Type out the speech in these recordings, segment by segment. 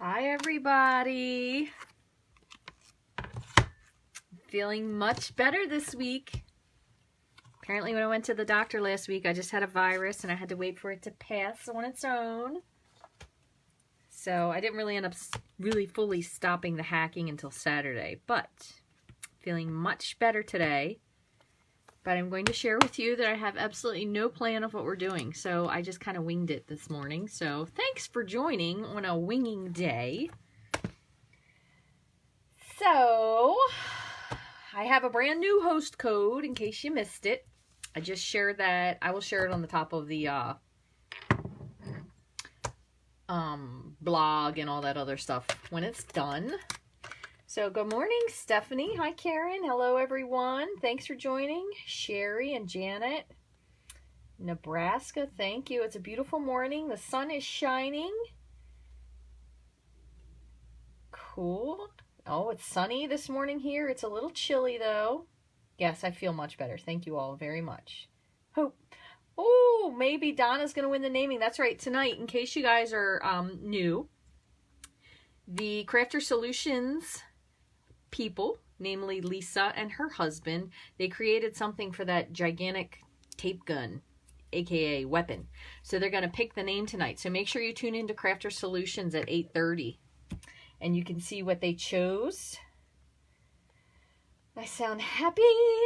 Hi everybody. Feeling much better this week. Apparently when I went to the doctor last week, I just had a virus and I had to wait for it to pass on its own. So I didn't really end up really fully stopping the hacking until Saturday, but feeling much better today. But I'm going to share with you that I have absolutely no plan of what we're doing. So I just kind of winged it this morning. So thanks for joining on a winging day. So I have a brand new host code in case you missed it. I just shared that. I will share it on the top of the blog and all that other stuff when it's done. So good morning, Stephanie. Hi, Karen. Hello, everyone. Thanks for joining. Sherry and Janet. Nebraska, thank you. It's a beautiful morning. The sun is shining. Cool. Oh, it's sunny this morning here. It's a little chilly, though. Yes, I feel much better. Thank you all very much. Hope. Oh, maybe Donna's going to win the naming. That's right. Tonight, in case you guys are new, the Crafter Solutions people, namely Lisa and her husband, they created something for that gigantic tape gun, aka weapon. So they're going to pick the name tonight. So make sure you tune into Crafter Solutions at 8:30 and you can see what they chose. I sound happy,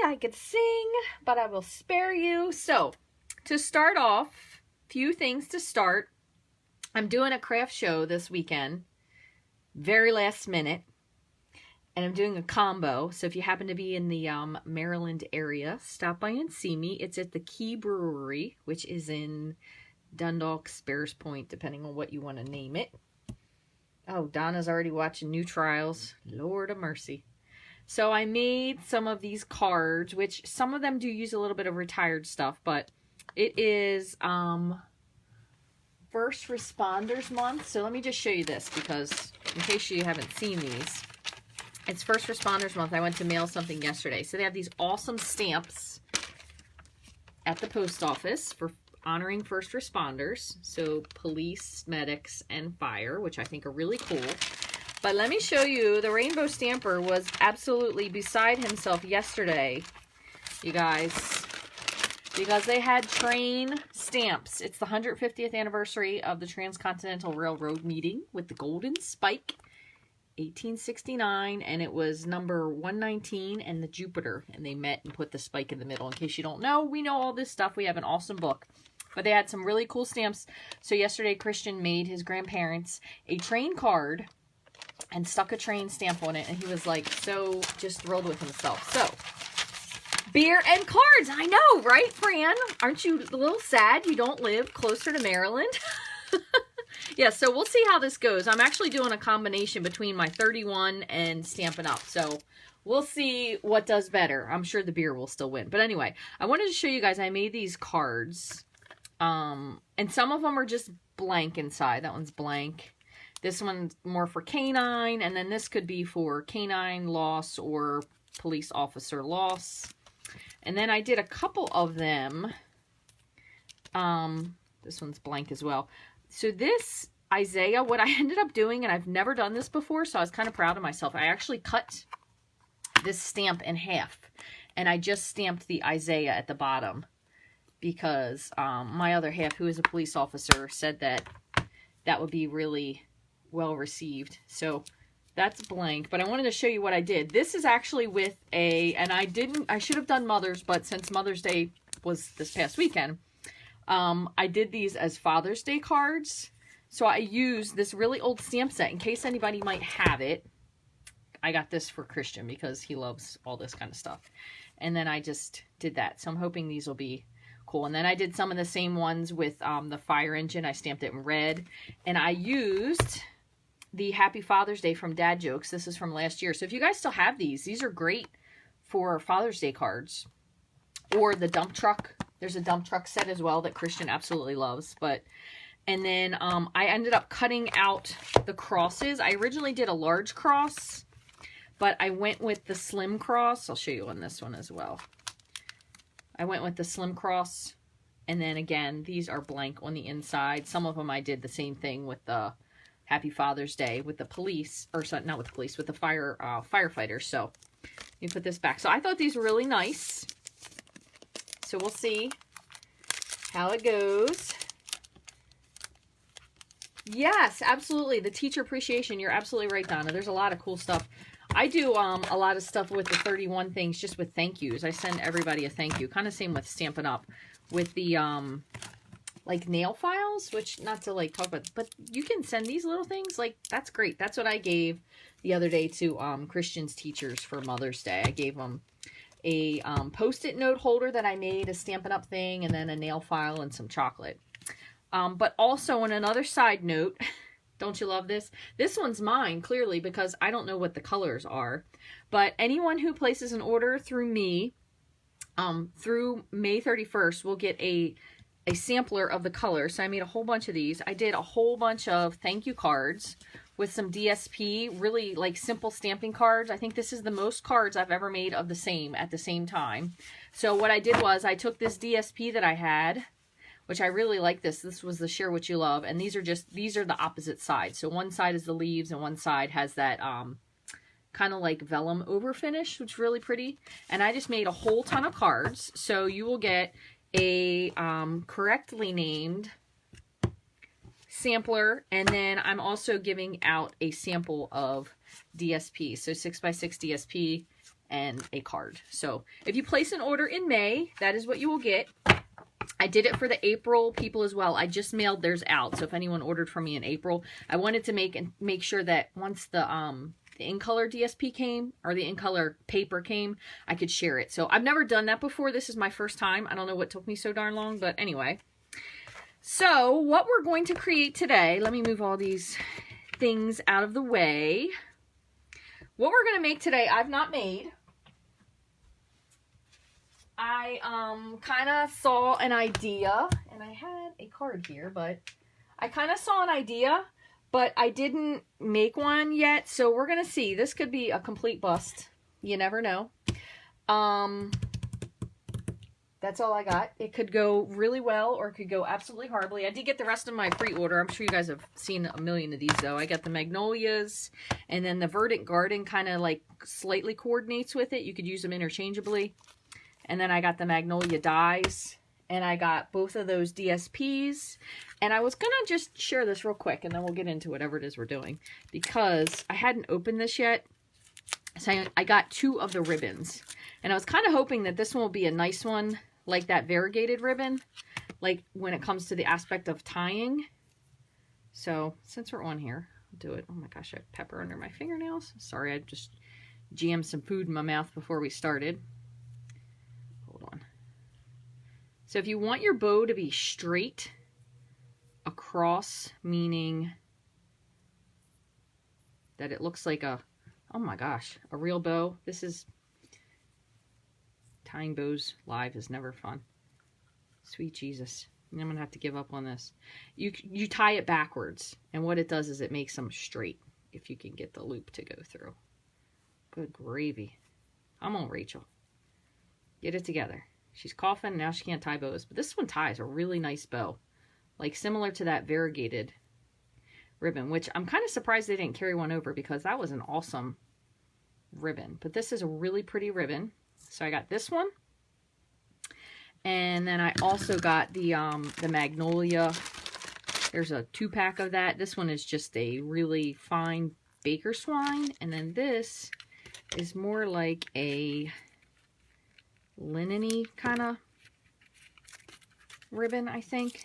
I could sing, but I will spare you. So to start off, few things to start. I'm doing a craft show this weekend, very last minute. And I'm doing a combo, so if you happen to be in the Maryland area, stop by and see me. It's at the Key Brewery, which is in Dundalk, Spears Point, depending on what you want to name it. Oh, Donna's already watching New Trials. Lord of mercy. So I made some of these cards, which some of them do use a little bit of retired stuff, but it is First Responders Month. So let me just show you this, because in case you haven't seen these, it's First Responders Month. I went to mail something yesterday. So they have these awesome stamps at the post office for honoring first responders. So police, medics, and fire, which I think are really cool. But let me show you, the rainbow stamper was absolutely beside himself yesterday, you guys, because they had train stamps. It's the 150th anniversary of the Transcontinental Railroad meeting with the Golden Spike. 1869, and it was number 119 and the Jupiter, and they met and put the spike in the middle. In case you don't know, we know all this stuff. We have an awesome book, but they had some really cool stamps. So yesterday Christian made his grandparents a train card and stuck a train stamp on it, and he was like so just thrilled with himself. So beer and cards, I know, right, Fran? Aren't you a little sad you don't live closer to Maryland? Yeah, so we'll see how this goes. I'm actually doing a combination between my 31 and Stampin' Up. So we'll see what does better. I'm sure the beer will still win. But anyway, I wanted to show you guys, I made these cards. And some of them are just blank inside. That one's blank. This one's more for canine. And then this could be for canine loss or police officer loss. And then I did a couple of them. This one's blank as well. So this Isaiah, what I ended up doing, and I've never done this before, so I was kind of proud of myself. I actually cut this stamp in half, and I just stamped the Isaiah at the bottom because my other half, who is a police officer, said that that would be really well received. So that's blank, but I wanted to show you what I did. This is actually with and I should have done Mother's, but since Mother's Day was this past weekend, I did these as Father's Day cards. So I used this really old stamp set in case anybody might have it. I got this for Christian because he loves all this kind of stuff. And then I just did that. So I'm hoping these will be cool. And then I did some of the same ones with the fire engine. I stamped it in red. And I used the Happy Father's Day from Dad Jokes. This is from last year. So if you guys still have these are great for Father's Day cards. Or the dump truck. There's a dump truck set as well that Christian absolutely loves. And then I ended up cutting out the crosses. I originally did a large cross, but I went with the slim cross. I'll show you on this one as well. I went with the slim cross. And then again, these are blank on the inside. Some of them I did the same thing with the Happy Father's Day with the police, or not with the police, with the firefighters. So you put this back. So I thought these were really nice. So we'll see how it goes. Yes, absolutely. The teacher appreciation. You're absolutely right, Donna. There's a lot of cool stuff. I do a lot of stuff with the 31 things just with thank yous. I send everybody a thank you. Kind of same with Stampin' Up. With the like nail files, which not to like talk about, but you can send these little things. Like, that's great. That's what I gave the other day to Christian's teachers for Mother's Day. I gave them a Post-it note holder that I made, a Stampin' Up thing, and then a nail file and some chocolate. But also on another side note, don't you love this? This one's mine, clearly, because I don't know what the colors are. But anyone who places an order through me, through May 31st, will get a sampler of the colors. So I made a whole bunch of these. I did a whole bunch of thank you cards with some DSP, really like simple stamping cards. I think this is the most cards I've ever made of the same at the same time. So what I did was I took this DSP that I had, which I really like this. This was the Share What You Love. And these are the opposite sides. So one side is the leaves and one side has that kind of like vellum over finish, which is really pretty. And I just made a whole ton of cards. So you will get a correctly named sampler, and then I'm also giving out a sample of DSP, so 6x6 DSP and a card. So if you place an order in May, that is what you will get. I did it for the April people as well. I just mailed theirs out, so if anyone ordered from me in April, I wanted to make sure that once the in color DSP came, or the in color paper came, I could share it. So I've never done that before. This is my first time. I don't know what took me so darn long, but anyway. So what we're going to create today, let me move all these things out of the way. What we're going to make today, I've not made. I kind of saw an idea, and I had a card here, but I kind of saw an idea, but I didn't make one yet, so we're going to see. This could be a complete bust. You never know. That's all I got. It could go really well, or it could go absolutely horribly. I did get the rest of my pre-order. I'm sure you guys have seen a million of these, though. I got the magnolias, and then the verdant garden kind of like slightly coordinates with it. You could use them interchangeably. And then I got the magnolia dies, and I got both of those DSPs. And I was going to just share this real quick, and then we'll get into whatever it is we're doing, because I hadn't opened this yet. So I got 2 of the ribbons, and I was kind of hoping that this one will be a nice one, like that variegated ribbon, like when it comes to the aspect of tying. So since we're on here, I'll do it. Oh my gosh, I have pepper under my fingernails. Sorry, I just jammed some food in my mouth before we started. Hold on. So if you want your bow to be straight across, meaning that it looks like a, oh my gosh, a real bow. This is, tying bows live is never fun. Sweet Jesus. I'm going to have to give up on this. You tie it backwards, and what it does is it makes them straight, if you can get the loop to go through. Good gravy. Come on, Rachel. Get it together. She's coughing, now she can't tie bows. But this one ties a really nice bow. Like similar to that variegated ribbon, which I'm kind of surprised they didn't carry one over, because that was an awesome ribbon. But this is a really pretty ribbon. So I got this one. And then I also got the magnolia. There's a 2-pack of that. This one is just a really fine baker swine. And then this is more like a linen-y kind of ribbon, I think.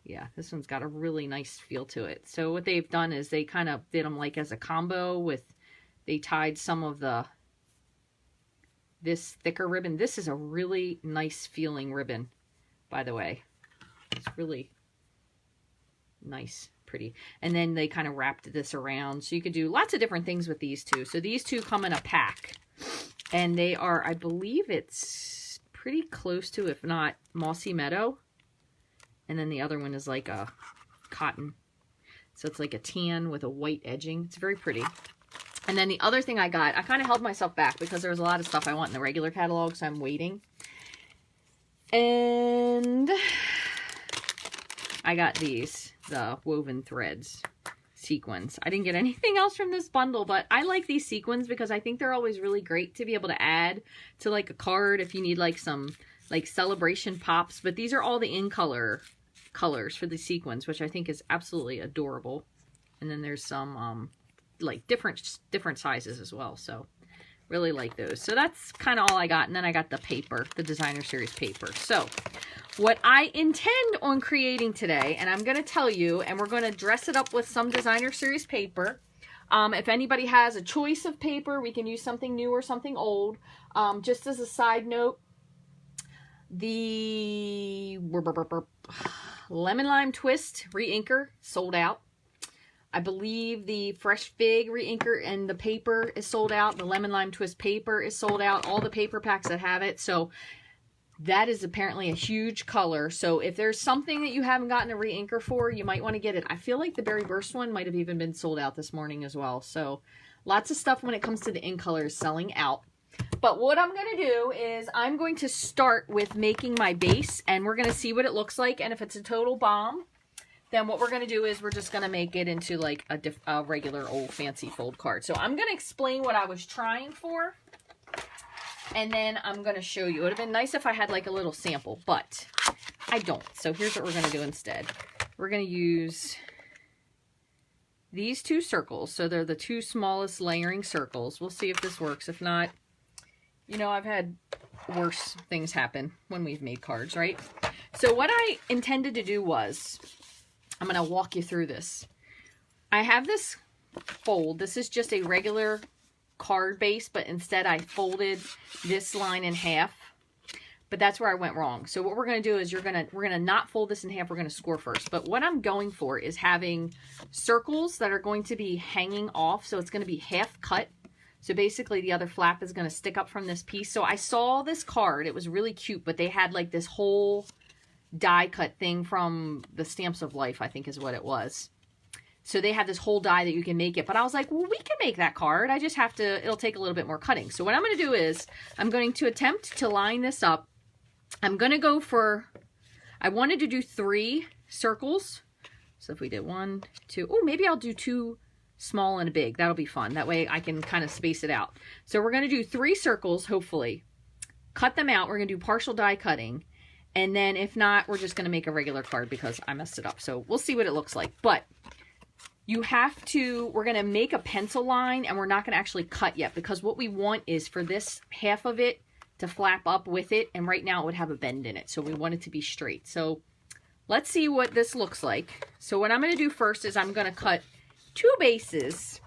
Yeah, this one's got a really nice feel to it. So what they've done is they kind of did them like as a combo with, they tied some of this thicker ribbon. This is a really nice feeling ribbon, by the way. It's really nice, pretty. And then they kind of wrapped this around. So you could do lots of different things with these two. So these two come in a pack. And they are, I believe it's pretty close to, if not, Mossy Meadow. And then the other one is like a cotton. So it's like a tan with a white edging. It's very pretty. And then the other thing I got, I kind of held myself back because there was a lot of stuff I want in the regular catalog, so I'm waiting. And I got these, the woven threads sequins. I didn't get anything else from this bundle, but I like these sequins because I think they're always really great to be able to add to like a card if you need like some like celebration pops. But these are all the in colors for the sequins, which I think is absolutely adorable. And then there's some like different sizes as well, so really like those. So that's kind of all I got. And then I got the paper, the designer series paper. So what I intend on creating today, and I'm going to tell you, and we're going to dress it up with some designer series paper. If anybody has a choice of paper, we can use something new or something old. Just as a side note, the Lemon Lime Twist re-inker sold out. I believe the Fresh Fig re-inker and the paper is sold out. The Lemon Lime Twist paper is sold out. All the paper packs that have it. So that is apparently a huge color. So if there's something that you haven't gotten a re-inker for, you might want to get it. I feel like the Berry Burst one might have even been sold out this morning as well. So lots of stuff when it comes to the in colors selling out. But what I'm going to do is I'm going to start with making my base, and we're going to see what it looks like. And if it's a total bomb, then what we're going to do is we're just going to make it into like a regular old fancy fold card. So I'm going to explain what I was trying for, and then I'm going to show you. It would have been nice if I had like a little sample, but I don't. So here's what we're going to do instead. We're going to use these two circles. So they're the two smallest layering circles. We'll see if this works. If not, you know, I've had worse things happen when we've made cards, right? So what I intended to do was, I'm going to walk you through this. I have this fold. This is just a regular card base, but instead I folded this line in half. But that's where I went wrong. So what we're going to do is we're going to not fold this in half. We're going to score first. But what I'm going for is having circles that are going to be hanging off. So it's going to be half cut. So basically the other flap is going to stick up from this piece. So I saw this card. It was really cute, but they had like this whole die cut thing from the Stamps of Life, I think is what it was. So they have this whole die that you can make it. But I was like, well, we can make that card. I just have to, it'll take a little bit more cutting. So what I'm going to do is I'm going to attempt to line this up. I'm going to go for, I wanted to do 3 circles. So if we did 1, 2, oh, maybe I'll do 2 small and a big. That'll be fun. That way I can kind of space it out. So we're going to do 3 circles, hopefully. Cut them out. We're going to do partial die cutting. And then if not, we're just going to make a regular card because I messed it up. So we'll see what it looks like. But you have to, we're going to make a pencil line, and we're not going to actually cut yet, because what we want is for this half of it to flap up with it. And right now it would have a bend in it. So we want it to be straight. So let's see what this looks like. So what I'm going to do first is I'm going to cut 2 bases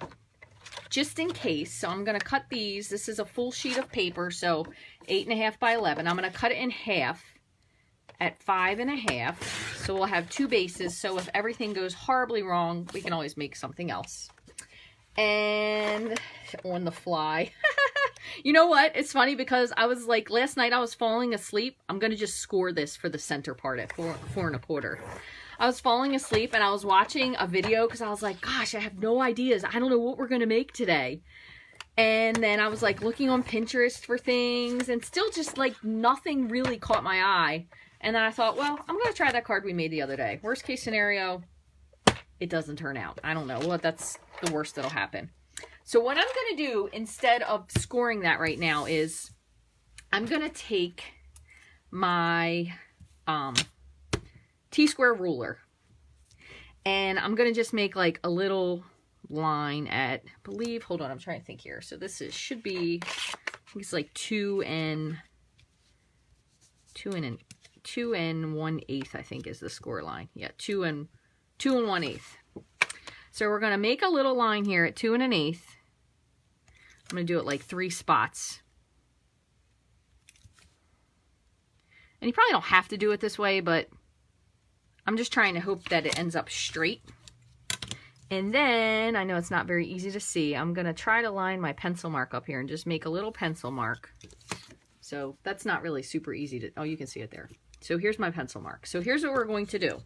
just in case. So I'm going to cut these. This is a full sheet of paper. So 8.5 by 11. I'm going to cut it in half at 5.5. So we'll have 2 bases. So if everything goes horribly wrong, we can always make something else. And on the fly. You know what? It's funny because I was like, last night I was falling asleep. I'm going to just score this for the center part at 4.25. I was falling asleep and I was watching a video because I was like, gosh, I have no ideas. I don't know what we're going to make today. And then I was like looking on Pinterest for things, and still just like nothing really caught my eye. And then I thought, well, I'm going to try that card we made the other day. Worst case scenario, it doesn't turn out. I don't know. Well, that's the worst that'll happen. So what I'm going to do instead of scoring that right now is I'm going to take my T-square ruler, and I'm going to just make like a little line at, I believe, hold on, I'm trying to think here. So this is, should be, I think it's like 2 and 1/8, I think is the score line. Yeah, 2 and 1/8. So we're going to make a little line here at 2 1/8. I'm going to do it like 3 spots. And you probably don't have to do it this way, but I'm just trying to hope that it ends up straight. And then, I know it's not very easy to see, I'm going to try to line my pencil mark up here and just make a little pencil mark. So that's not really super easy to, oh, you can see it there. So here's my pencil mark. So here's what we're going to do.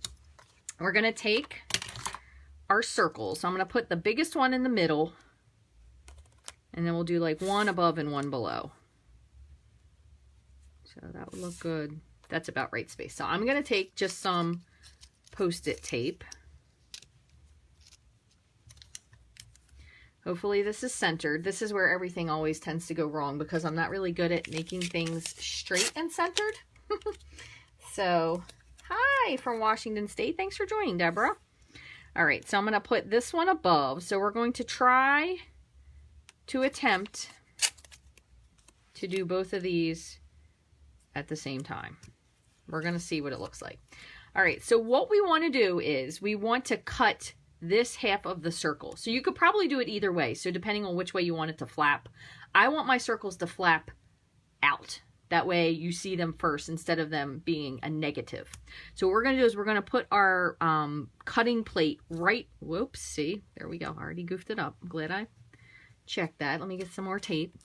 We're going to take our circles. So I'm going to put the biggest one in the middle, and then we'll do like 1 above and 1 below. So that would look good. That's about right space. So I'm going to take just some Post-it tape. Hopefully this is centered. This is where everything always tends to go wrong because I'm not really good at making things straight and centered. So, hi from Washington State. Thanks for joining, Deborah. All right, so I'm going to put this one above. So we're going to try to attempt to do both of these at the same time. We're going to see what it looks like. All right, so what we want to do is we want to cut this half of the circle. So you could probably do it either way. So depending on which way you want it to flap, I want my circles to flap out. That way you see them first instead of them being a negative. So what we're going to do is we're going to put our cutting plate right, whoops, see, there we go. I already goofed it up. I'm glad I checked that. Let me get some more tape.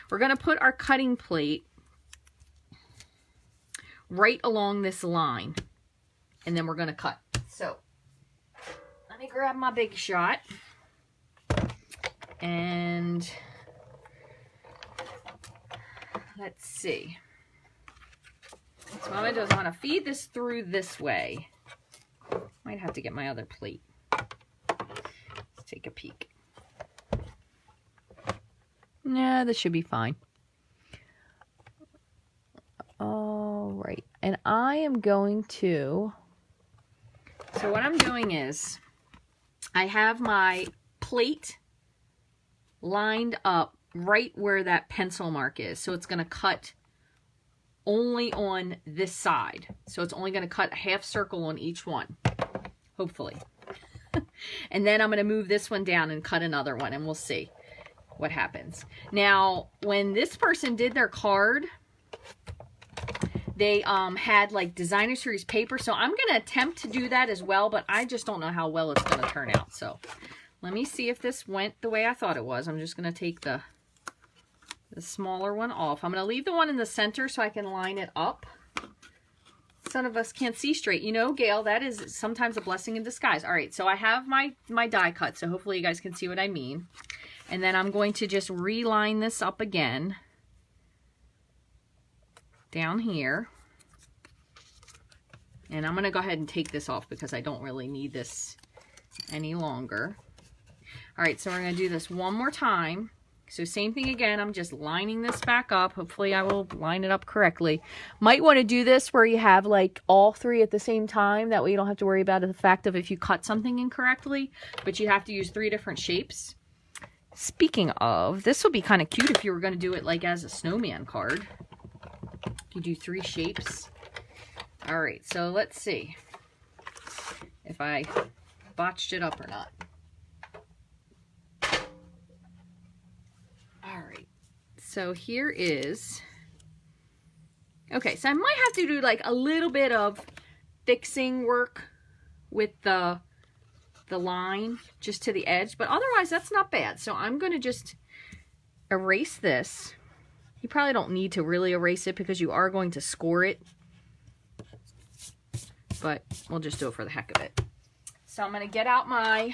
We're going to put our cutting plate right along this line. And then we're going to cut. So let me grab my big shot. And let's see. So what I'm going to do is I'm going to feed this through this way. Might have to get my other plate. Let's take a peek. Yeah, this should be fine. All right. And I am going to... So what I'm doing is I have my plate lined up right where that pencil mark is. So it's going to cut only on this side. So it's only going to cut a half circle on each one, hopefully. And then I'm going to move this one down and cut another one, and we'll see what happens. Now, when this person did their card, they had like designer series paper, so I'm going to attempt to do that as well, but I just don't know how well it's going to turn out. So let me see if this went the way I thought it was. I'm just going to take the smaller one off. I'm going to leave the one in the center so I can line it up. Some of us can't see straight. You know, Gail, that is sometimes a blessing in disguise. All right, so I have my die cut, so hopefully you guys can see what I mean. And then I'm going to just reline this up again down here. And I'm going to go ahead and take this off because I don't really need this any longer. All right, so we're going to do this one more time. So same thing again, I'm just lining this back up. Hopefully I will line it up correctly. Might want to do this where you have like all three at the same time. That way you don't have to worry about the fact of if you cut something incorrectly, but you have to use 3 different shapes. Speaking of, this will be kind of cute if you were going to do it like as a snowman card. You do 3 shapes. All right, so let's see if I botched it up or not. All right, so here is, okay, so I might have to do like a little bit of fixing work with the line just to the edge, but otherwise that's not bad. So I'm going to just erase this. You probably don't need to really erase it because you are going to score it, but we'll just do it for the heck of it. So I'm going to get out my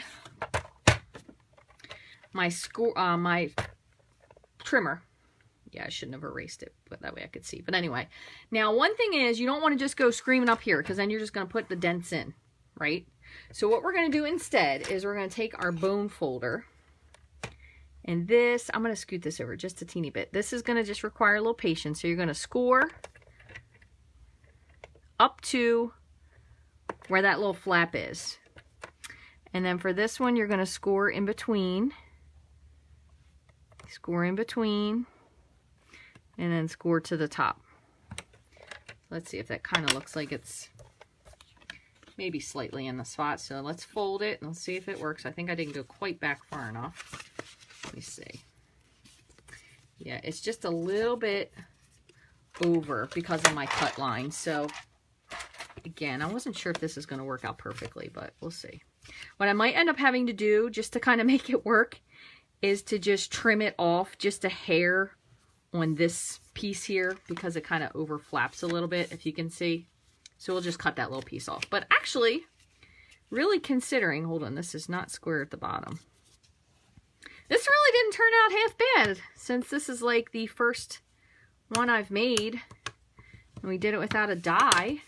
trimmer. Yeah, I shouldn't have erased it, but that way I could see. But anyway, now one thing is you don't want to just go screaming up here because then you're just going to put the dents in, right? So what we're going to do instead is we're going to take our bone folder, and this, I'm going to scoot this over just a teeny bit. This is going to just require a little patience. So you're going to score up to where that little flap is. And then for this one, you're going to score in between. Score in between. And then score to the top. Let's see if that kind of looks like it's maybe slightly in the spot. So let's fold it and let's see if it works. I think I didn't go quite back far enough. Let me see. Yeah, it's just a little bit over because of my cut line. So again, I wasn't sure if this is going to work out perfectly, but we'll see. What I might end up having to do just to kind of make it work is to just trim it off just a hair on this piece here because it kind of overflaps a little bit, if you can see. So we'll just cut that little piece off. But actually, really considering, hold on, this is not square at the bottom. This really didn't turn out half bad since this is like the first one I've made. And we did it without a die.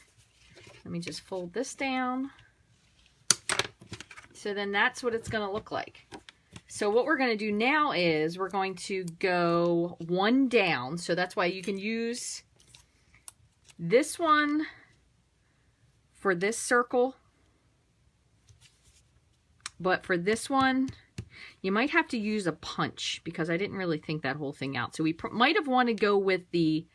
Let me just fold this down. So then that's what it's going to look like. So what we're going to do now is we're going to go one down. So that's why you can use this one for this circle. But for this one, you might have to use a punch because I didn't really think that whole thing out. So we might have wanted to go with the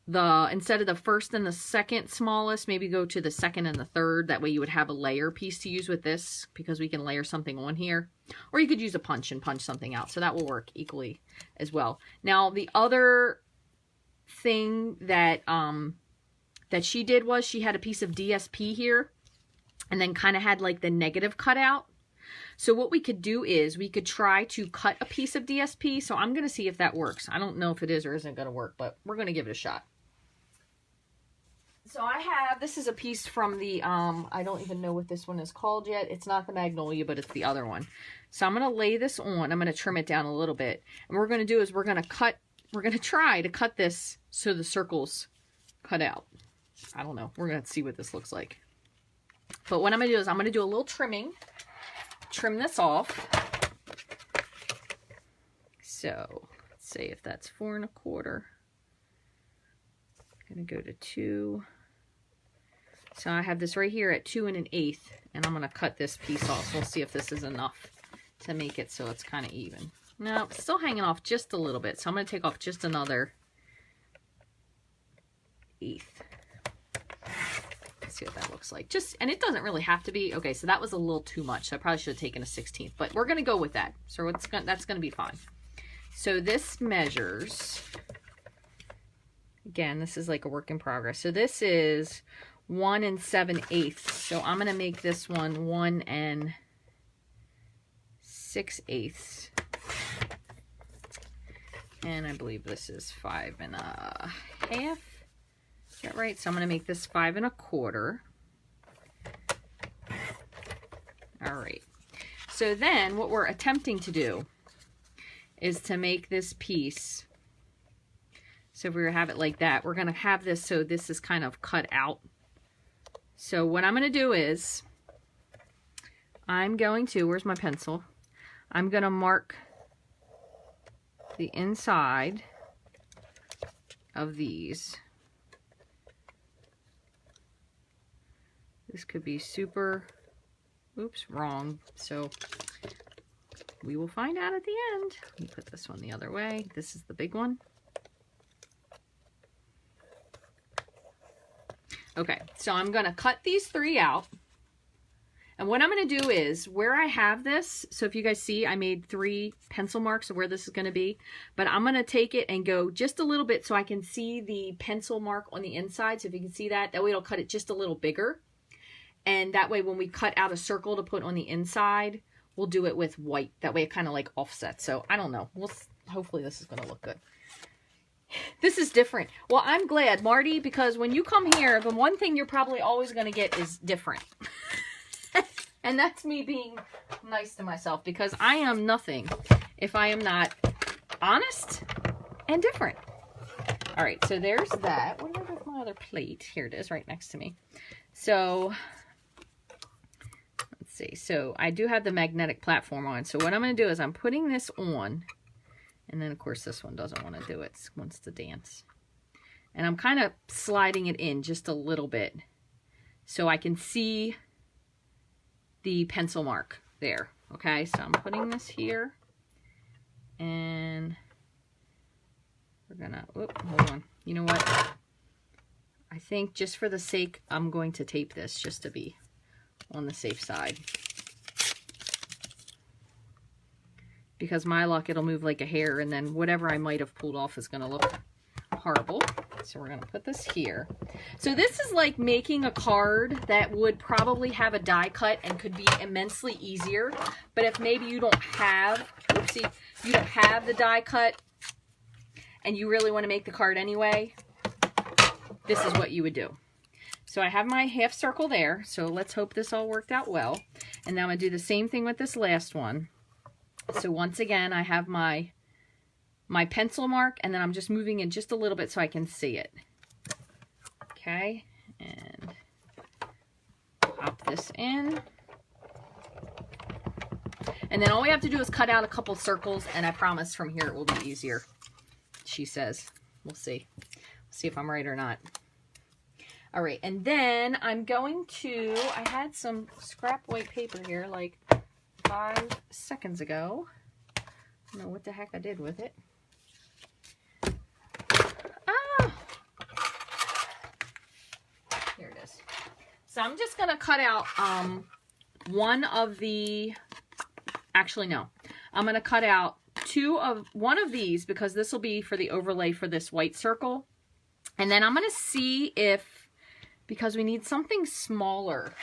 instead of the first and the second smallest, maybe go to the second and the third. That way you would have a layer piece to use with this because we can layer something on here. Or you could use a punch and punch something out. So that will work equally as well. Now the other thing that that she did was she had a piece of DSP here and then kind of had like the negative cut out. So what we could do is we could try to cut a piece of DSP. So I'm going to see if that works. I don't know if it is or isn't going to work, but we're going to give it a shot. So I have, this is a piece from the, I don't even know what this one is called yet. It's not the Magnolia, but it's the other one. So I'm going to lay this on. I'm going to trim it down a little bit. And what we're going to do is we're going to try to cut this so the circles cut out. I don't know. We're going to see what this looks like. But what I'm going to do is I'm going to do a little trimming. Trim this off. So let's see if that's 4 1/4. I'm going to go to 2. So I have this right here at 2 1/8, and I'm going to cut this piece off. So we'll see if this is enough to make it so it's kind of even. No, it's still hanging off just a little bit. So I'm going to take off just another 1/8. See what that looks like. And it doesn't really have to be. Okay, so that was a little too much. So I probably should have taken a 1/16, but we're going to go with that. So that's going to be fine. So this measures, again, this is like a work in progress. So this is 1 7/8. So I'm going to make this one 1 6/8. And I believe this is 5 1/2. Is that right? So I'm going to make this 5 1/4. All right. So then what we're attempting to do is to make this piece. So if we have it like that, we're going to have this so this is kind of cut out. So what I'm going to do is I'm going to, where's my pencil? I'm going to mark the inside of these. This could be super, oops, wrong. So we will find out at the end. Let me put this one the other way. This is the big one. Okay, so I'm going to cut these 3 out. And what I'm going to do is, where I have this, so if you guys see, I made 3 pencil marks of where this is going to be. But I'm going to take it and go just a little bit so I can see the pencil mark on the inside. So if you can see that, that way it'll cut it just a little bigger. And that way when we cut out a circle to put on the inside, we'll do it with white. That way it kind of like offsets. So I don't know. Hopefully this is going to look good. This is different. Well, I'm glad, Marty, because when you come here, the one thing you're probably always going to get is different. And that's me being nice to myself, because I am nothing if I am not honest and different. All right, so there's that. Where's my other plate? Here it is, right next to me. So let's see. So I do have the magnetic platform on. So what I'm going to do is I'm putting this on. And then, of course, this one doesn't want to do it. It wants to dance. And I'm kind of sliding it in just a little bit so I can see the pencil mark there. Okay, so I'm putting this here. And we're going to, hold on. You know what? I think just for the sake, I'm going to tape this just to be on the safe side. Because my luck, it'll move like a hair, and then whatever I might have pulled off is going to look horrible. So we're going to put this here. So this is like making a card that would probably have a die cut and could be immensely easier. But if maybe you don't have, oopsie, you don't have the die cut and you really want to make the card anyway, this is what you would do. So I have my half circle there. So let's hope this all worked out well. And now I'm going to do the same thing with this last one. So once again, I have my pencil mark, and then I'm just moving in just a little bit so I can see it. Okay, and pop this in. And then all we have to do is cut out a couple circles, and I promise from here it will be easier, she says. We'll see. See if I'm right or not. All right, and then I'm going to, I had some scrap white paper here like 5 seconds ago. I don't know what the heck I did with it. Ah! Here it is. So I'm just going to cut out one of the, actually no, I'm going to cut out one of these because this will be for the overlay for this white circle. And then I'm going to see if, because we need something smaller,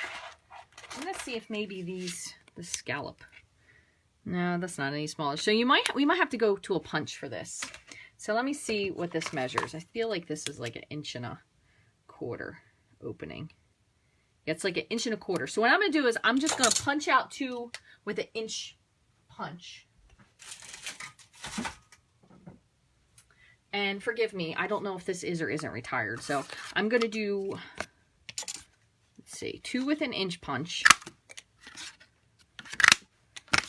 I'm going to see if maybe the scallop. No, that's not any smaller. So we might have to go to a punch for this. So let me see what this measures. I feel like this is like 1.25 inches opening. Yeah, it's like 1.25 inches. So what I'm going to do is I'm just going to punch out 2 with an inch punch. And forgive me, I don't know if this is or isn't retired. So I'm going to do, let's see, 2 with an inch punch.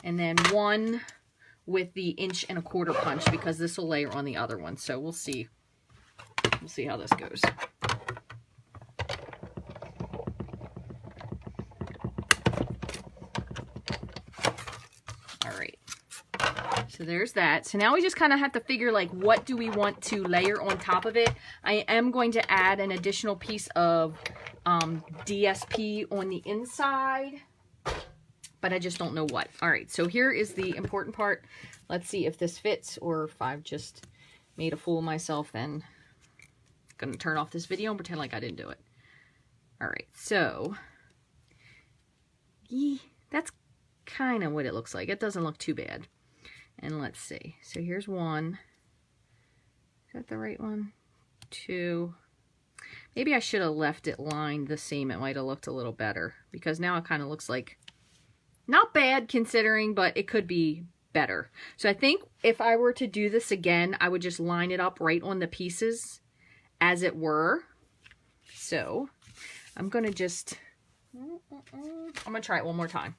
And then 1 with the 1.25 inch punch because this will layer on the other one. So we'll see. We'll see how this goes. All right. So there's that. So now we just kind of have to figure like what do we want to layer on top of it. I am going to add an additional piece of DSP on the inside, but I just don't know what. All right, so here is the important part. Let's see if this fits or if I've just made a fool of myself and I'm going to turn off this video and pretend like I didn't do it. All right, so that's kind of what it looks like. It doesn't look too bad. And let's see. So here's 1. Is that the right one? 2. Maybe I should have left it lined the same. It might have looked a little better because now it kind of looks like not bad considering, but it could be better. So I think if I were to do this again, I would just line it up right on the pieces as it were. So I'm going to just, I'm going to try it one more time.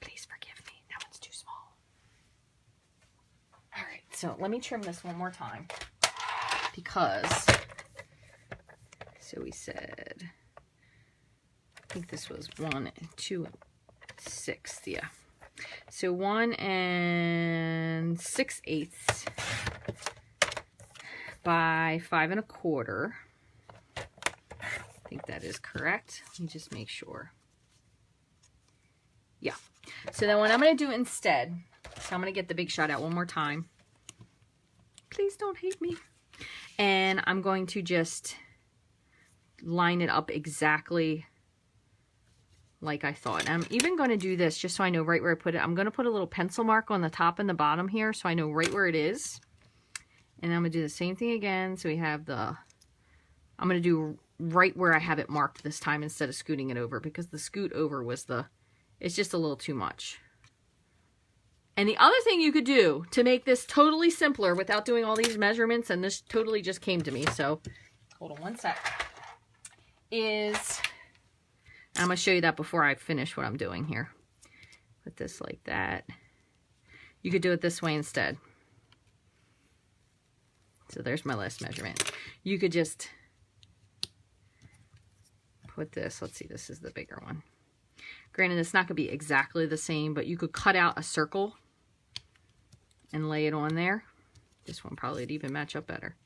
Please forgive me. That one's too small. All right. So let me trim this one more time because, so we said, I think this was 1 2 6, yeah. So 1 6/8 by 5 1/4. I think that is correct. Let me just make sure. Yeah. So then what I'm going to do instead, so I'm going to get the big shot out one more time. Please don't hate me. And I'm going to just line it up exactly like I thought. And I'm even going to do this just so I know right where I put it. I'm going to put a little pencil mark on the top and the bottom here so I know right where it is. And I'm going to do the same thing again. So we have the, I'm going to do right where I have it marked this time instead of scooting it over because the scoot over was it's just a little too much. And the other thing you could do to make this totally simpler without doing all these measurements, and this totally just came to me, so hold on one sec, is, I'm going to show you that before I finish what I'm doing here. Put this like that. You could do it this way instead. So there's my last measurement. You could just put this, let's see, this is the bigger one. Granted, it's not going to be exactly the same, but you could cut out a circle and lay it on there. This one probably would even match up better.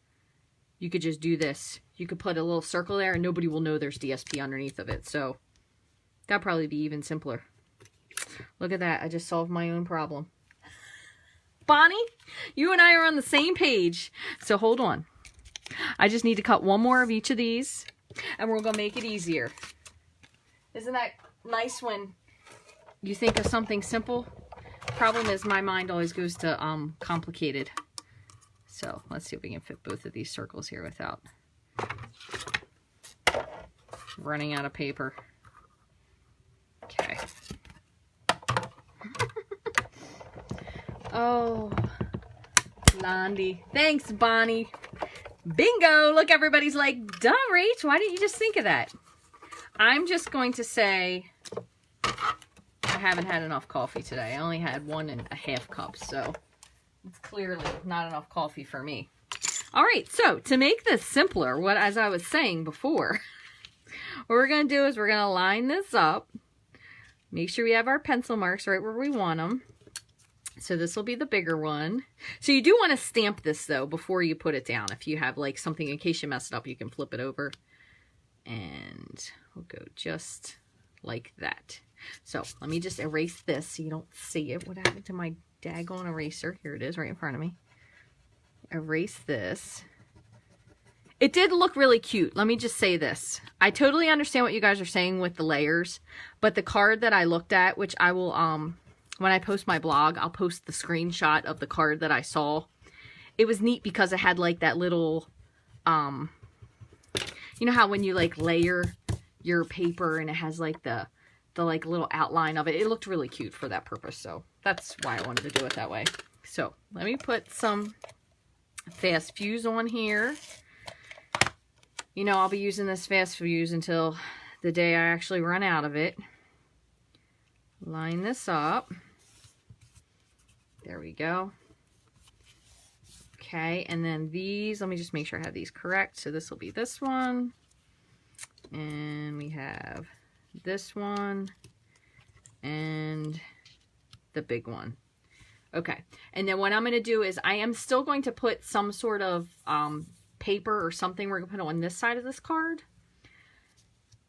You could just do this. You could put a little circle there and nobody will know there's DSP underneath of it. So that'd probably be even simpler. Look at that. I just solved my own problem. Bonnie, you and I are on the same page. So hold on. I just need to cut one more of each of these and we're going to make it easier. Isn't that nice when you think of something simple? Problem is my mind always goes to complicated. So let's see if we can fit both of these circles here without running out of paper. Okay. Oh, Blondie. Thanks, Bonnie. Bingo! Look, everybody's like, duh, Rach, why didn't you just think of that? I'm just going to say I haven't had enough coffee today. I only had 1.5 cups, so it's clearly not enough coffee for me. All right, so to make this simpler, as I was saying before, what we're going to do is we're going to line this up. Make sure we have our pencil marks right where we want them. So this will be the bigger one. So you do want to stamp this though before you put it down. If you have like something, in case you mess it up, you can flip it over. And we'll go just like that. So let me just erase this so you don't see it. What happened to my daggone eraser? Here it is right in front of me. Erase this. It did look really cute. Let me just say this. I totally understand what you guys are saying with the layers, but the card that I looked at, which I will, when I post my blog, I'll post the screenshot of the card that I saw. It was neat because it had like that little, you know how when you like layer your paper and it has like the like little outline of it. It looked really cute for that purpose. So that's why I wanted to do it that way. So let me put some fast fuse on here. You know, I'll be using this fast fuse until the day I actually run out of it. Line this up. There we go. Okay, and then these, let me just make sure I have these correct. So this will be this one. And we have this one. And the big one. Okay, and then what I'm going to do is I am still going to put some sort of paper or something we're going to put on this side of this card.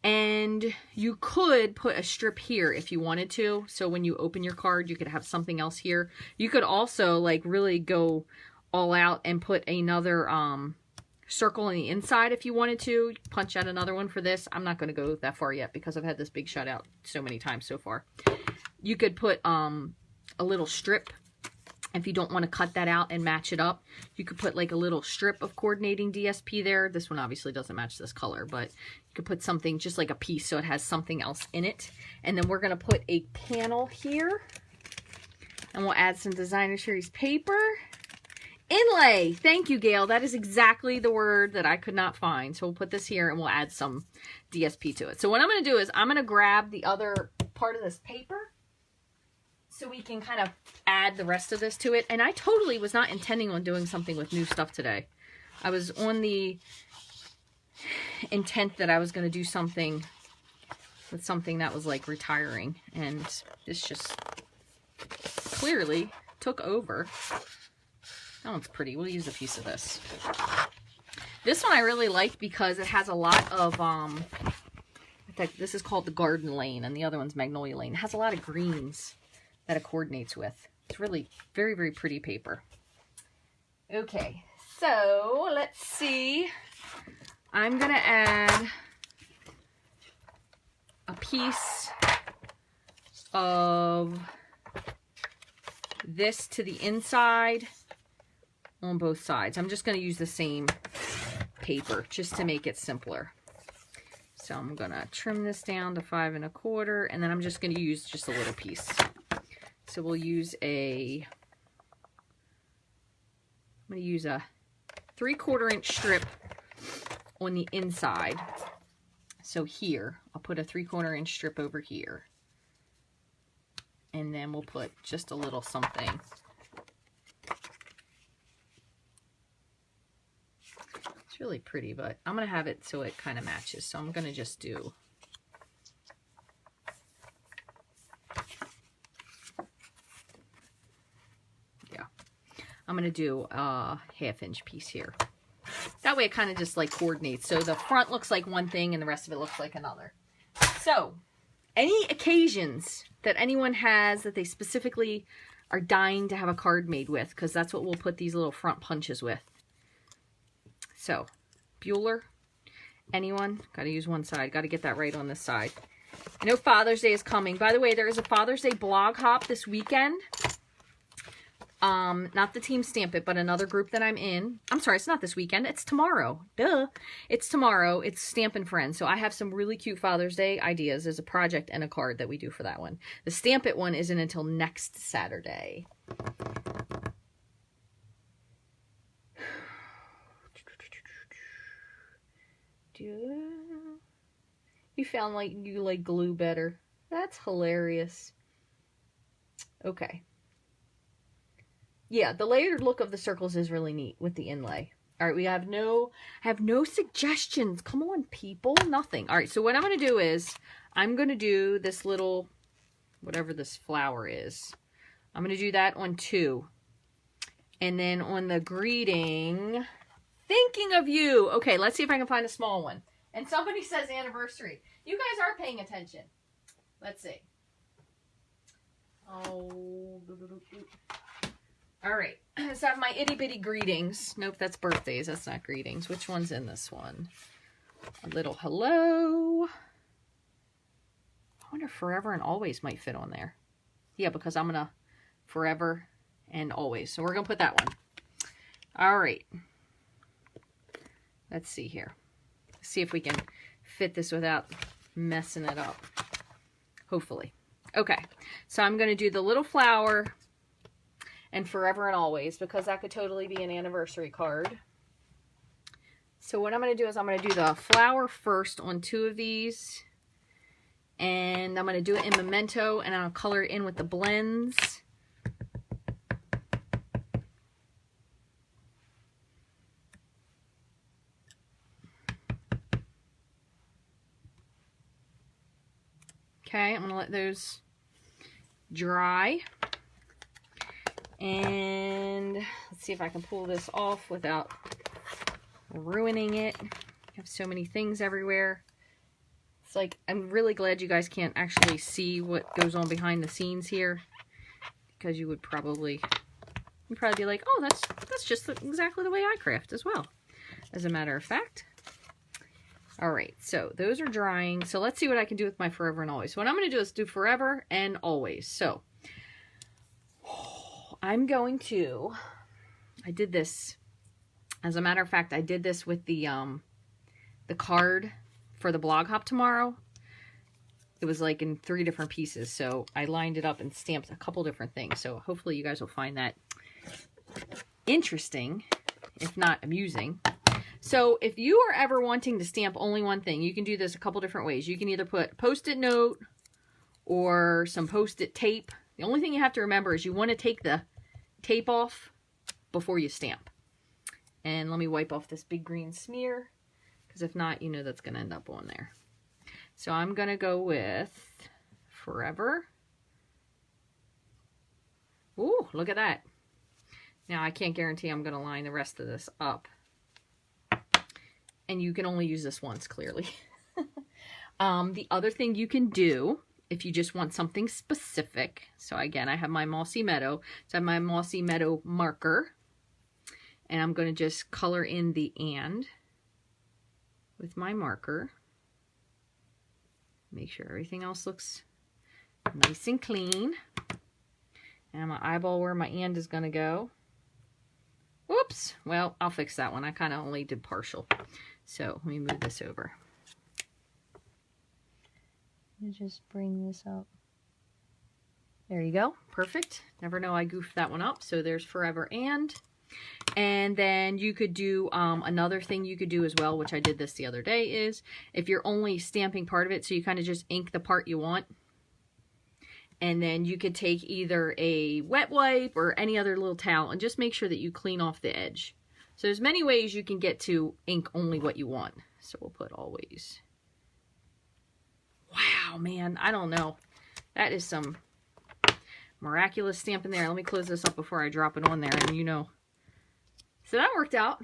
And you could put a strip here if you wanted to. So when you open your card, you could have something else here. You could also like really go all out and put another circle on the inside if you wanted to. Punch out another one for this. I'm not going to go that far yet because I've had this big shutout so many times so far. You could put a little strip. If you don't want to cut that out and match it up, you could put like a little strip of coordinating DSP there. This one obviously doesn't match this color, but you could put something just like a piece so it has something else in it. And then we're going to put a panel here. And we'll add some Designer Series paper. Inlay! Thank you, Gail. That is exactly the word that I could not find. So we'll put this here and we'll add some DSP to it. So what I'm going to do is I'm going to grab the other part of this paper, so we can kind of add the rest of this to it. And I totally was not intending on doing something with new stuff today. I was on the intent that I was going to do something with something that was like retiring. And this just clearly took over. That one's pretty. We'll use a piece of this. This one I really like because it has a lot of, this is called the Garden Lane and the other one's Magnolia Lane. It has a lot of greens that it coordinates with. It's really very, very pretty paper. Okay, so let's see. I'm going to add a piece of this to the inside on both sides. I'm just going to use the same paper just to make it simpler. So I'm going to trim this down to 5 1/4, and then I'm just going to use just a little piece. So we'll use I'm going to use a 3/4 inch strip on the inside. So here, I'll put a 3/4 inch strip over here. And then we'll put just a little something. It's really pretty, but I'm going to have it so it kind of matches. So I'm going to just do I'm going to do a 1/2 inch piece here. That way it kind of just like coordinates. So the front looks like one thing and the rest of it looks like another. So any occasions that anyone has that they specifically are dying to have a card made with, because that's what we'll put these little front punches with. So Bueller, anyone? Got to use one side. Got to get that right on this side. I know Father's Day is coming. By the way, there is a Father's Day blog hop this weekend. Not the Team Stamp It, but another group that I'm in. I'm sorry, it's not this weekend. It's tomorrow. Duh. It's tomorrow. It's Stampin' Friends. So I have some really cute Father's Day ideas. There's a project and a card that we do for that one. The Stamp It one isn't until next Saturday. You found like you like glue better. That's hilarious. Okay. Yeah, the layered look of the circles is really neat with the inlay. All right, we have no suggestions. Come on, people. Nothing. All right, so what I'm going to do is I'm going to do this little, whatever this flower is. I'm going to do that on 2. And then on the greeting, thinking of you. Okay, let's see if I can find a small one. And somebody says anniversary. You guys are paying attention. Let's see. Oh, all right. So I have my itty bitty greetings. Nope, that's birthdays. That's not greetings. Which one's in this one? A little hello. I wonder if forever and always might fit on there. Yeah, because I'm going to forever and always. So we're going to put that one. All right. Let's see here. See if we can fit this without messing it up. Hopefully. Okay. So I'm going to do the little flower and forever and always, because that could totally be an anniversary card. So what I'm going to do is I'm going to do the flower first on 2 of these. And I'm going to do it in Memento, and I'll color it in with the blends. Okay, I'm going to let those dry. And let's see if I can pull this off without ruining it. I have so many things everywhere. It's like, I'm really glad you guys can't actually see what goes on behind the scenes here, because you would probably, be like, oh, that's just exactly the way I craft as well, as a matter of fact. All right, so those are drying. So let's see what I can do with my forever and always. So what I'm going to do is do forever and always. So I'm going to, I did this, as a matter of fact, I did this with the card for the blog hop tomorrow. It was like in 3 different pieces. So I lined it up and stamped a couple different things. So hopefully you guys will find that interesting, if not amusing. So if you are ever wanting to stamp only one thing, you can do this a couple different ways. You can either put Post-it note or some Post-it tape. The only thing you have to remember is you want to take the tape off before you stamp. And let me wipe off this big green smear, because if not, you know that's going to end up on there. So I'm going to go with forever. Ooh, look at that. Now I can't guarantee I'm going to line the rest of this up. And you can only use this once, clearly. The other thing you can do, if you just want something specific. So again, I have my Mossy Meadow. So I have my Mossy Meadow marker. And I'm going to just color in the and with my marker. Make sure everything else looks nice and clean. And I'm going to eyeball where my and is going to go. Whoops. Well, I'll fix that one. I kind of only did partial. So let me move this over. You just bring this up. There you go. Perfect. Never know I goofed that one up. So there's forever and. And then you could do another thing you could do as well, which I did this the other day, is if you're only stamping part of it, so you kind of just ink the part you want. And then you could take either a wet wipe or any other little towel and just make sure that you clean off the edge. So there's many ways you can get to ink only what you want. So we'll put always. Wow, man, I don't know. That is some miraculous stamping there. Let me close this up before I drop it on there, and you know. So that worked out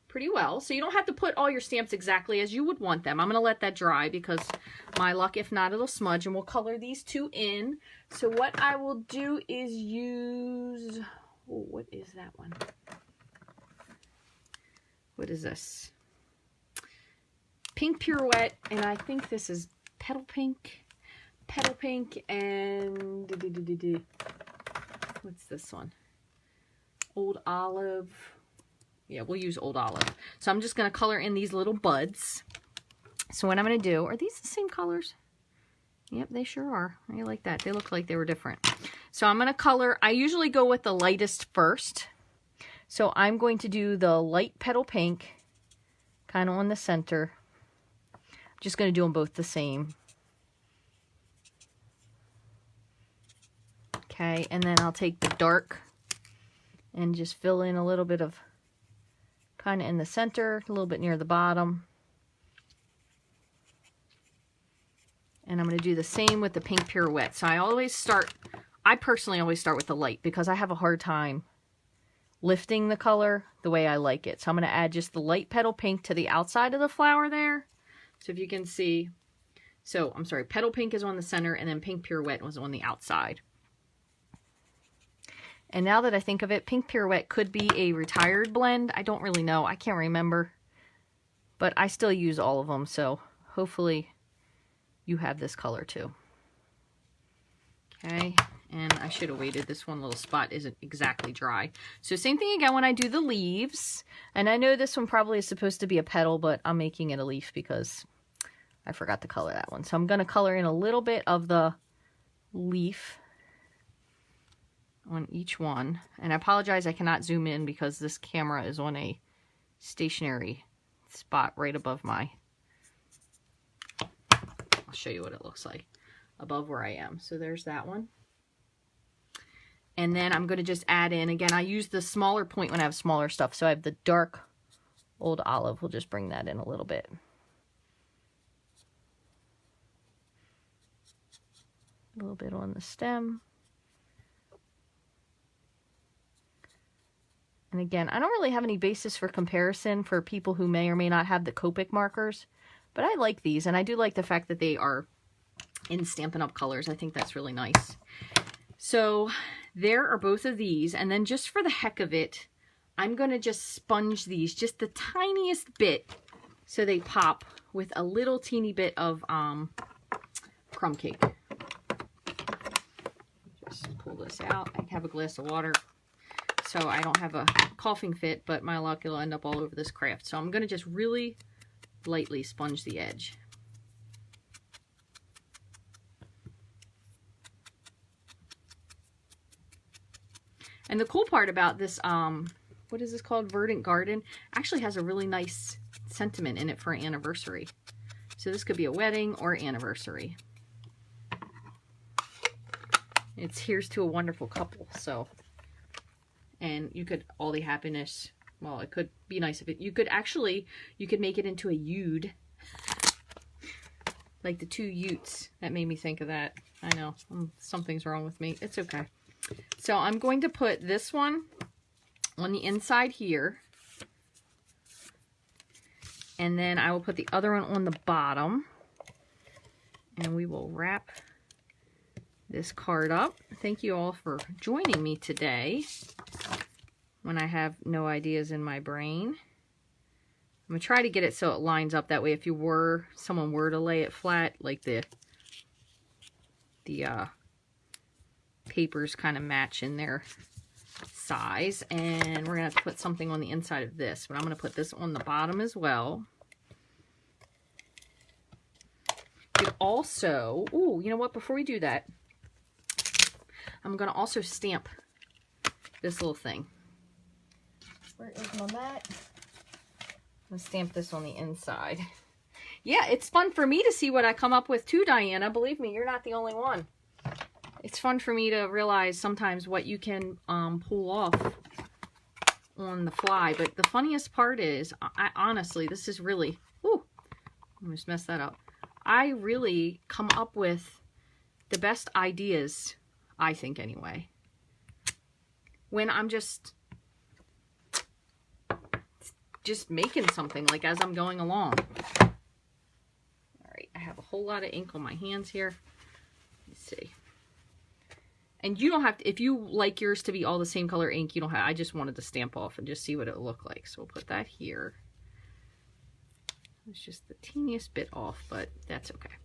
pretty well. So you don't have to put all your stamps exactly as you would want them. I'm going to let that dry because my luck, if not, it'll smudge, and we'll color these 2 in. So what I will do is use, oh, what is that one? What is this? Pink Pirouette, and I think this is Petal Pink, and what's this one? Old Olive. Yeah, we'll use Old Olive. So I'm just going to color in these little buds. So what I'm going to do, are these the same colors? Yep, they sure are. I like that. They look like they were different. So I'm going to color, I usually go with the lightest first. So I'm going to do the light Petal Pink, kind of on the center. I'm just going to do them both the same. Okay, and then I'll take the dark and just fill in a little bit of kind of in the center, a little bit near the bottom. And I'm going to do the same with the pink pirouette. So I personally always start with the light because I have a hard time lifting the color the way I like it. So I'm going to add just the light petal pink to the outside of the flower there. So if you can see, so I'm sorry, petal pink is on the center and then pink pirouette was on the outside. And now that I think of it, pink pirouette could be a retired blend. I don't really know. I can't remember. But I still use all of them, so hopefully you have this color too. Okay, and I should have waited. This one little spot isn't exactly dry. So same thing again when I do the leaves. And I know this one probably is supposed to be a petal, but I'm making it a leaf because I forgot to color that one. So I'm going to color in a little bit of the leaf on each one. And I apologize, I cannot zoom in because this camera is on a stationary spot right above my... I'll show you what it looks like above where I am. So there's that one. And then I'm going to just add in, again, I use the smaller point when I have smaller stuff. So I have the dark old olive. We'll just bring that in a little bit. A little bit on the stem. And again, I don't really have any basis for comparison for people who may or may not have the Copic markers, but I like these, and I do like the fact that they are in Stampin' Up! Colors. I think that's really nice. So there are both of these, and then just for the heck of it, I'm going to just sponge these just the tiniest bit so they pop with a little teeny bit of crumb cake. Just pull this out. I have a glass of water, so I don't have a coughing fit, but my luck, it'll end up all over this craft. So I'm going to just really lightly sponge the edge. And the cool part about this, what is this called? Verdant Garden, actually has a really nice sentiment in it for an anniversary. So this could be a wedding or anniversary. It's here's to a wonderful couple, so. And you could, all the happiness, well, it could be nice if it, you could make it into a Ude. Like the two Utes. That made me think of that. I know, something's wrong with me. It's okay. So I'm going to put this one on the inside here. And then I will put the other one on the bottom. And we will wrap this card up. Thank you all for joining me today when I have no ideas in my brain. I'm going to try to get it so it lines up that way if someone were to lay it flat, like the papers kind of match in their size. And we're going to have to put something on the inside of this, but I'm going to put this on the bottom as well. You could also, ooh, you know what, before we do that, I'm going to also stamp this little thing. Where is my mat? I'm going to stamp this on the inside. Yeah, it's fun for me to see what I come up with too, Diana. Believe me, you're not the only one. It's fun for me to realize sometimes what you can pull off on the fly. But the funniest part is, I honestly, this is really, ooh, I almost messed that up. I really come up with the best ideas, I think anyway, when I'm just making something, like as I'm going along. All right, I have a whole lot of ink on my hands here. Let's see. And you don't have to, if you like yours to be all the same color ink, you don't have, I just wanted to stamp off and just see what it would look like. So we'll put that here. It's just the teeniest bit off, but that's okay.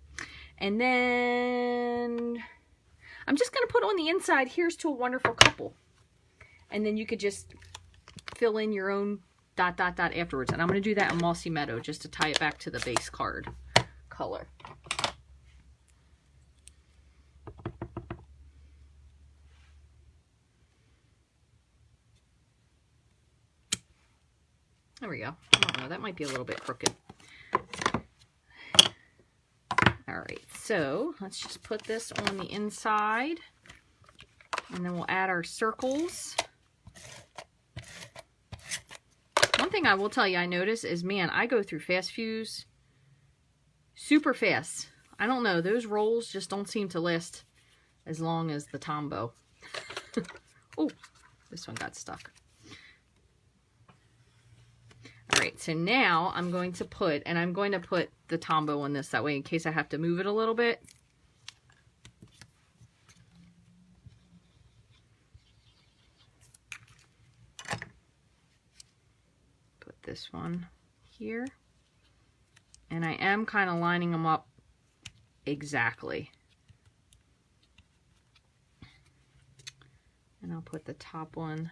And then I'm just going to put on the inside, here's to a wonderful couple. And then you could just fill in your own ... afterwards. And I'm going to do that in Mossy Meadow just to tie it back to the base card color. There we go. I don't know, that might be a little bit crooked. All right, so let's just put this on the inside. And then we'll add our circles. One thing I will tell you I notice is, man, I go through fast fuse super fast. I don't know, those rolls just don't seem to last as long as the Tombow. Oh, this one got stuck. Alright, so now I'm going to put, and I'm going to put the Tombow on this, that way in case I have to move it a little bit. Put this one here. And I am kind of lining them up exactly. And I'll put the top one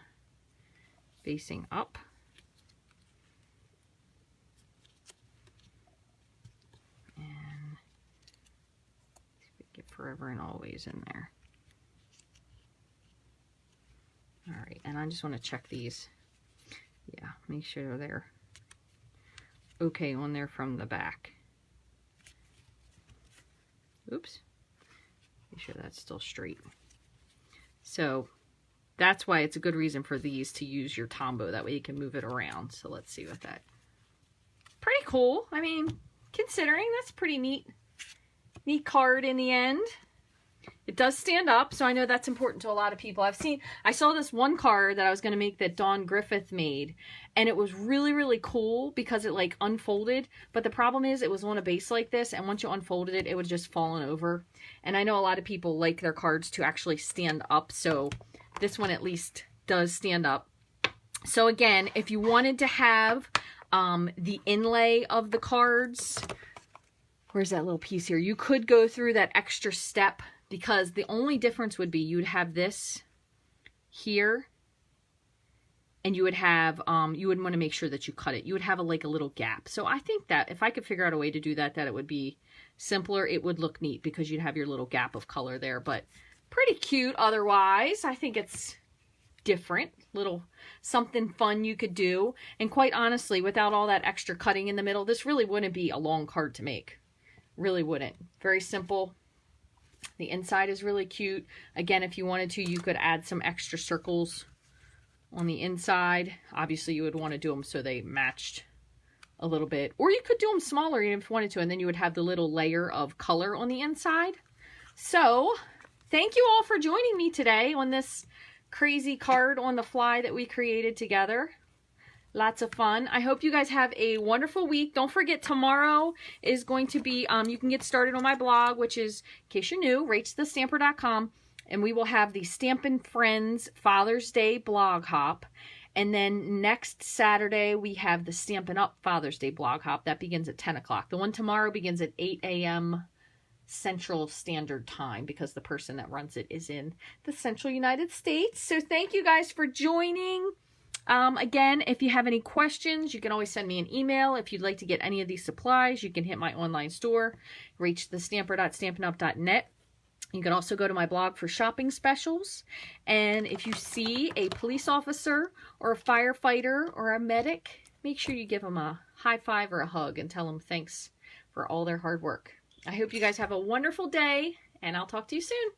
facing up. And get forever and always in there. All right, and I just want to check these. Yeah, make sure they're okay on there from the back. Oops. Make sure that's still straight. So that's why it's a good reason for these to use your Tombow. That way you can move it around. So let's see what that. Pretty cool. I mean, considering that's pretty neat. Neat card in the end. It does stand up, so I know that's important to a lot of people. I saw this one card that I was going to make that Dawn Griffith made, and it was really, really cool because it like unfolded, but the problem is it was on a base like this, and once you unfolded it, it would just fallen over. And I know a lot of people like their cards to actually stand up, so this one at least does stand up. So again, if you wanted to have the inlay of the cards, where's that little piece here? You could go through that extra step, because the only difference would be you'd have this here, and you would have, you would want to make sure that you cut it. You would have like a little gap. So I think that if I could figure out a way to do that, that it would be simpler. It would look neat because you'd have your little gap of color there, but pretty cute otherwise. I think it's different, little something fun you could do. And quite honestly, without all that extra cutting in the middle, this really wouldn't be a long card to make. Really wouldn't. Very simple. The inside is really cute. Again, if you wanted to, you could add some extra circles on the inside. Obviously, you would want to do them so they matched a little bit. Or you could do them smaller if you wanted to, and then you would have the little layer of color on the inside. So, thank you all for joining me today on this crazy card on the fly that we created together. Lots of fun. I hope you guys have a wonderful week. Don't forget, tomorrow is going to be, you can get started on my blog, which is, in case you're new, Rachthestamper.com, and we will have the Stampin' Friends Father's Day blog hop. And then next Saturday, we have the Stampin' Up Father's Day blog hop. That begins at 10 o'clock. The one tomorrow begins at 8 a.m. Central Standard Time, because the person that runs it is in the Central United States. So thank you guys for joining. Again, if you have any questions, you can always send me an email. If you'd like to get any of these supplies, you can hit my online store, rachthestamper.stampinup.net. You can also go to my blog for shopping specials. And if you see a police officer or a firefighter or a medic, make sure you give them a high five or a hug and tell them thanks for all their hard work. I hope you guys have a wonderful day, and I'll talk to you soon.